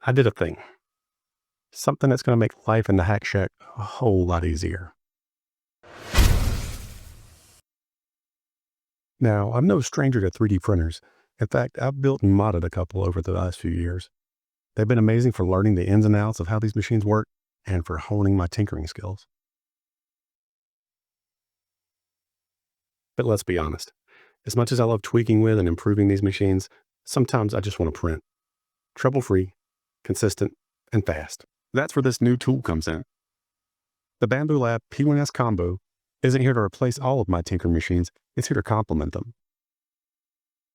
I did a thing. Something that's going to make life in the HackShack a whole lot easier. Now, I'm no stranger to 3D printers. In fact, I've built and modded a couple over the last few years. They've been amazing for learning the ins and outs of how these machines work and for honing my tinkering skills. But let's be honest, as much as I love tweaking with and improving these machines, sometimes I just want to print. Trouble-free, consistent, and fast. That's where this new tool comes in. The Bambu Lab P1S Combo isn't here to replace all of my tinkering machines, it's here to complement them.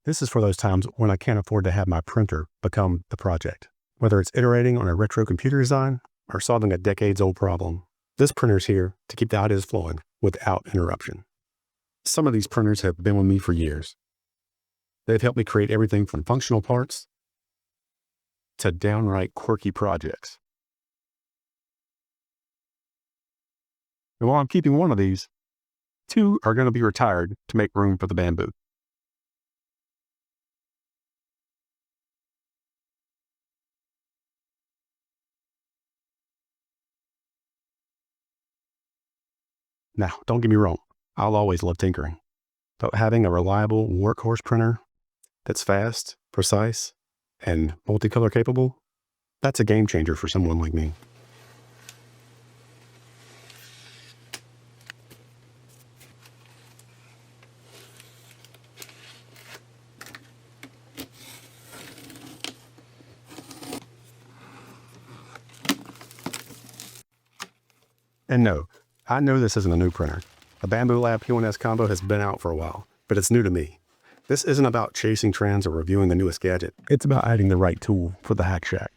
This is for those times when I can't afford to have my printer become the project. Whether it's iterating on a retro computer design or solving a decades-old problem, this printer's here to keep the ideas flowing without interruption. Some of these printers have been with me for years. They've helped me create everything from functional parts to downright quirky projects. And while I'm keeping one of these, two are going to be retired to make room for the Bambu. Now, don't get me wrong, I'll always love tinkering, but having a reliable workhorse printer that's fast, precise, and multicolor capable, that's a game changer for someone like me. And no, I know this isn't a new printer. The Bambu Lab P1S Combo has been out for a while, but it's new to me. This isn't about chasing trends or reviewing the newest gadget. It's about adding the right tool for the HackShack.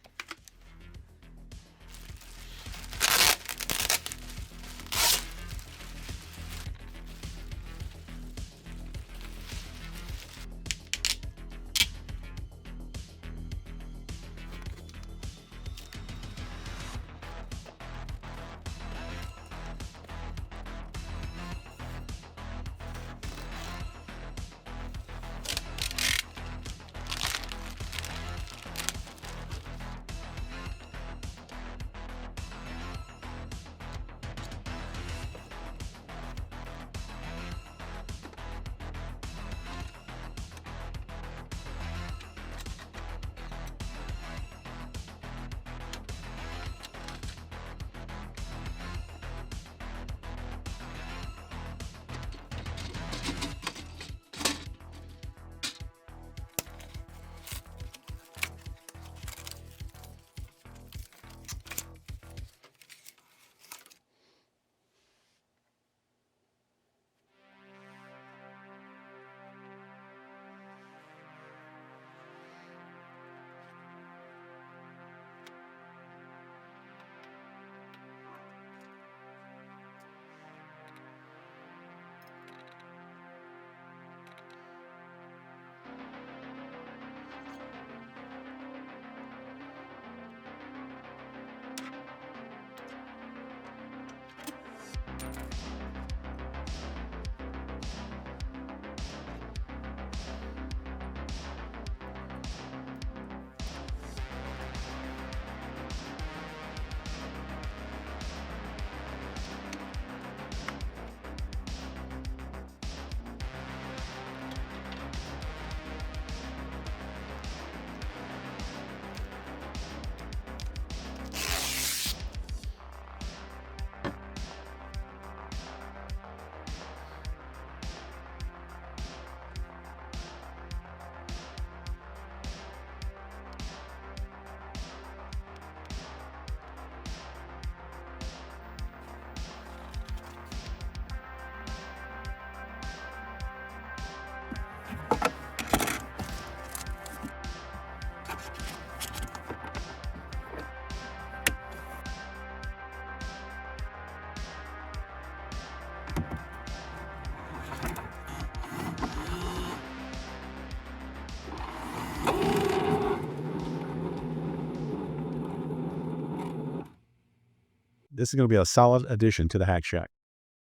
This is going to be a solid addition to the HackShack,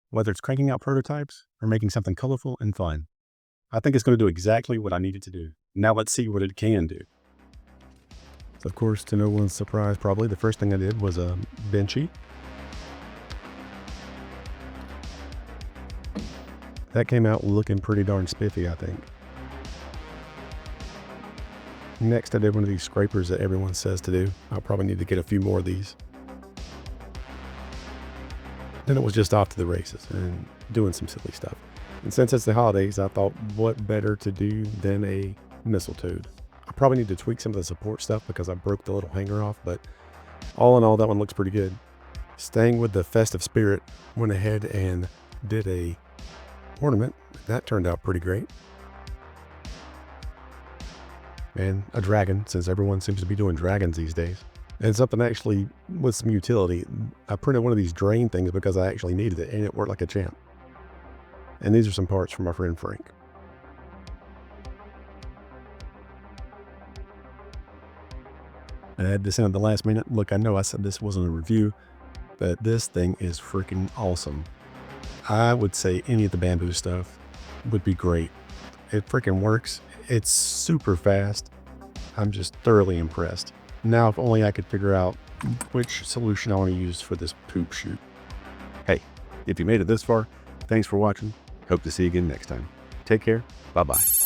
whether it's cranking out prototypes or making something colorful and fun. I think it's going to do exactly what I need it to do. Now let's see what it can do. Of course, to no one's surprise, probably the first thing I did was a benchy. That came out looking pretty darn spiffy, I think. Next, I did one of these scrapers that everyone says to do. I'll probably need to get a few more of these. Then it was just off to the races and doing some silly stuff. And since it's the holidays, I thought what better to do than a mistletoe. I probably need to tweak some of the support stuff because I broke the little hanger off, but all in all, that one looks pretty good. Staying with the festive spirit, went ahead and did a ornament. That turned out pretty great. And a dragon, since everyone seems to be doing dragons these days. And something actually with some utility. I printed one of these drain things because I actually needed it, and it worked like a champ. And these are some parts from my friend Frank. I had this in at the last minute. Look, I know I said this wasn't a review, but this thing is freaking awesome. I would say any of the Bambu stuff would be great. It freaking works. It's super fast. I'm just thoroughly impressed. Now, if only I could figure out which solution I want to use for this poop shoot. Hey, if you made it this far, thanks for watching. Hope to see you again next time. Take care. Bye-bye.